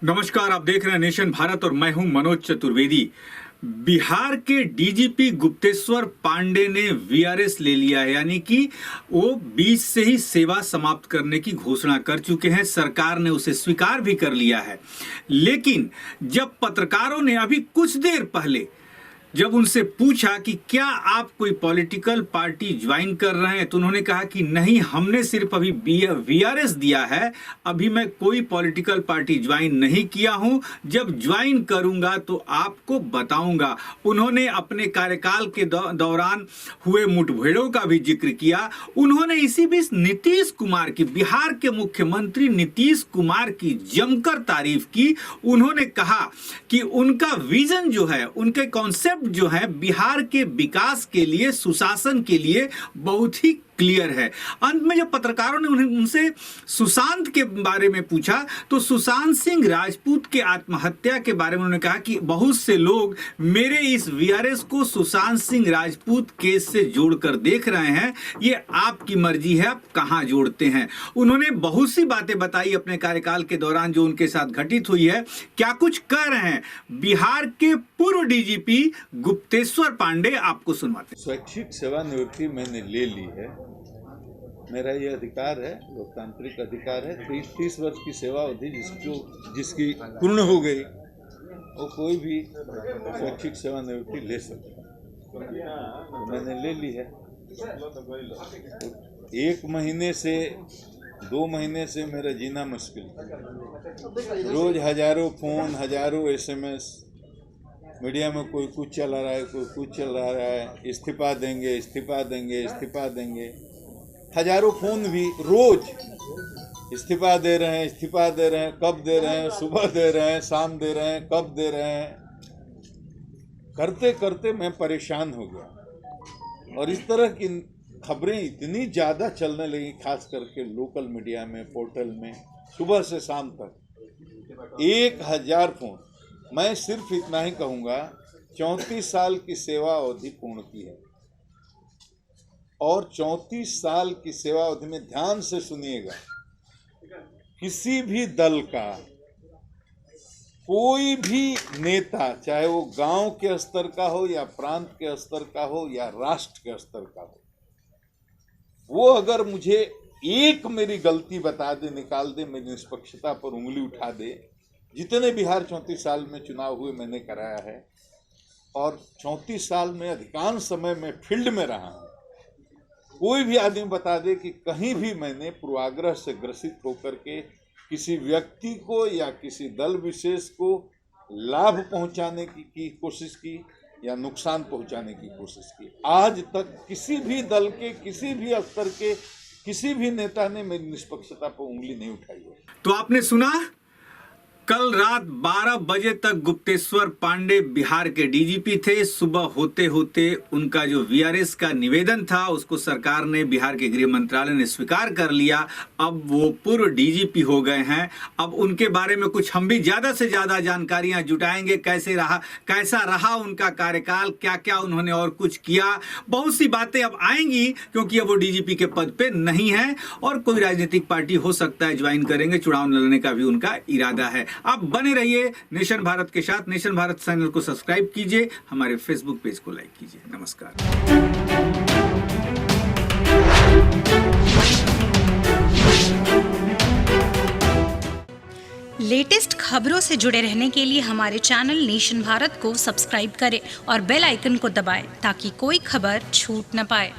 नमस्कार, आप देख रहे हैं नेशन भारत और मैं हूं मनोज चतुर्वेदी। बिहार के डीजीपी गुप्तेश्वर पांडे ने वीआरएस ले लिया है, यानी कि वो 20 से ही सेवा समाप्त करने की घोषणा कर चुके हैं। सरकार ने उसे स्वीकार भी कर लिया है। लेकिन जब पत्रकारों ने अभी कुछ देर पहले जब उनसे पूछा कि क्या आप कोई पॉलिटिकल पार्टी ज्वाइन कर रहे हैं, तो उन्होंने कहा कि नहीं, हमने सिर्फ अभी वीआरएस दिया है, अभी मैं कोई पॉलिटिकल पार्टी ज्वाइन नहीं किया हूं, जब ज्वाइन करूंगा तो आपको बताऊंगा। उन्होंने अपने कार्यकाल के दौरान हुए मुठभेड़ों का भी जिक्र किया। उन्होंने इसी बीच नीतीश कुमार की, बिहार के मुख्यमंत्री नीतीश कुमार की जमकर तारीफ की। उन्होंने कहा कि उनका विजन जो है, उनके कॉन्सेप्ट जो है बिहार के विकास के लिए, सुशासन के लिए बहुत ही क्लियर है। अंत में जब पत्रकारों ने उनसे सुशांत के बारे में पूछा, तो सुशांत सिंह राजपूत के आत्महत्या के बारे में उन्होंने कहा कि बहुत से लोग मेरे इस वीआरएस को सुशांत सिंह राजपूत केस से जोड़कर देख रहे हैं, ये आपकी मर्जी है, आप कहां जोड़ते हैं। उन्होंने बहुत सी बातें बताई अपने कार्यकाल के दौरान जो उनके साथ घटित हुई है। क्या कुछ कह रहे हैं बिहार के पूर्व डीजीपी गुप्तेश्वर पांडे, आपको सुनवाते। स्वैच्छिक सेवानिवृत्ति मैंने ले ली है। मेरा ये अधिकार है, लोकतांत्रिक अधिकार है। 30 वर्ष की सेवा अवधि जिसकी पूर्ण हो गई, वो कोई भी स्वैच्छिक सेवानिवृत्ति ले सकता है। तो मैंने ले ली है। 1 महीने से 2 महीने से मेरा जीना मुश्किल है। रोज हजारों फोन, हजारों एसएमएस, मीडिया में कोई कुछ चला रहा है, कोई कुछ चल रहा है, इस्तीफा देंगे, इस्तीफा देंगे, इस्तीफा देंगे। हजारों फोन भी रोज इस्तीफा दे रहे हैं, इस्तीफा दे रहे हैं, कब दे रहे हैं, सुबह दे रहे हैं, शाम दे रहे हैं, कब दे रहे हैं। करते करते मैं परेशान हो गया। और इस तरह की खबरें इतनी ज़्यादा चलने लगी, खास करके लोकल मीडिया में, पोर्टल में, सुबह से शाम तक 1000 फोन। मैं सिर्फ इतना ही कहूँगा, 34 साल की सेवा अवधि पूर्ण की है। और 34 साल की सेवा अवधि में, ध्यान से सुनिएगा, किसी भी दल का कोई भी नेता, चाहे वो गांव के स्तर का हो या प्रांत के स्तर का हो या राष्ट्र के स्तर का हो, वो अगर मुझे एक मेरी गलती बता दे, निकाल दे, मेरी निष्पक्षता पर उंगली उठा दे। जितने बिहार 34 साल में चुनाव हुए मैंने कराया है, और 34 साल में अधिकांश समय में फील्ड में रहा हूँ। कोई भी आदमी बता दे कि कहीं भी मैंने पूर्वाग्रह से ग्रसित होकर के किसी व्यक्ति को या किसी दल विशेष को लाभ पहुंचाने की कोशिश की या नुकसान पहुंचाने की कोशिश की, आज तक किसी भी दल के, किसी भी स्तर के, किसी भी नेता ने मेरी निष्पक्षता पर उंगली नहीं उठाई है। तो आपने सुना, कल रात 12 बजे तक गुप्तेश्वर पांडे बिहार के डीजीपी थे। सुबह होते होते उनका जो वीआरएस का निवेदन था, उसको सरकार ने, बिहार के गृह मंत्रालय ने स्वीकार कर लिया। अब वो पूर्व डीजीपी हो गए हैं। अब उनके बारे में कुछ हम भी ज़्यादा से ज़्यादा जानकारियां जुटाएंगे। कैसा रहा उनका कार्यकाल, क्या क्या उन्होंने और कुछ किया, बहुत सी बातें अब आएंगी, क्योंकि अब वो डीजीपी के पद पे नहीं है और कोई राजनीतिक पार्टी हो सकता है ज्वाइन करेंगे, चुनाव लड़ने का भी उनका इरादा है। आप बने रहिए नेशन भारत के साथ। नेशन भारत चैनल को सब्सक्राइब कीजिए, हमारे फेसबुक पेज को लाइक कीजिए। नमस्कार। लेटेस्ट खबरों से जुड़े रहने के लिए हमारे चैनल नेशन भारत को सब्सक्राइब करें और बेल आइकन को दबाएं, ताकि कोई खबर छूट न पाए।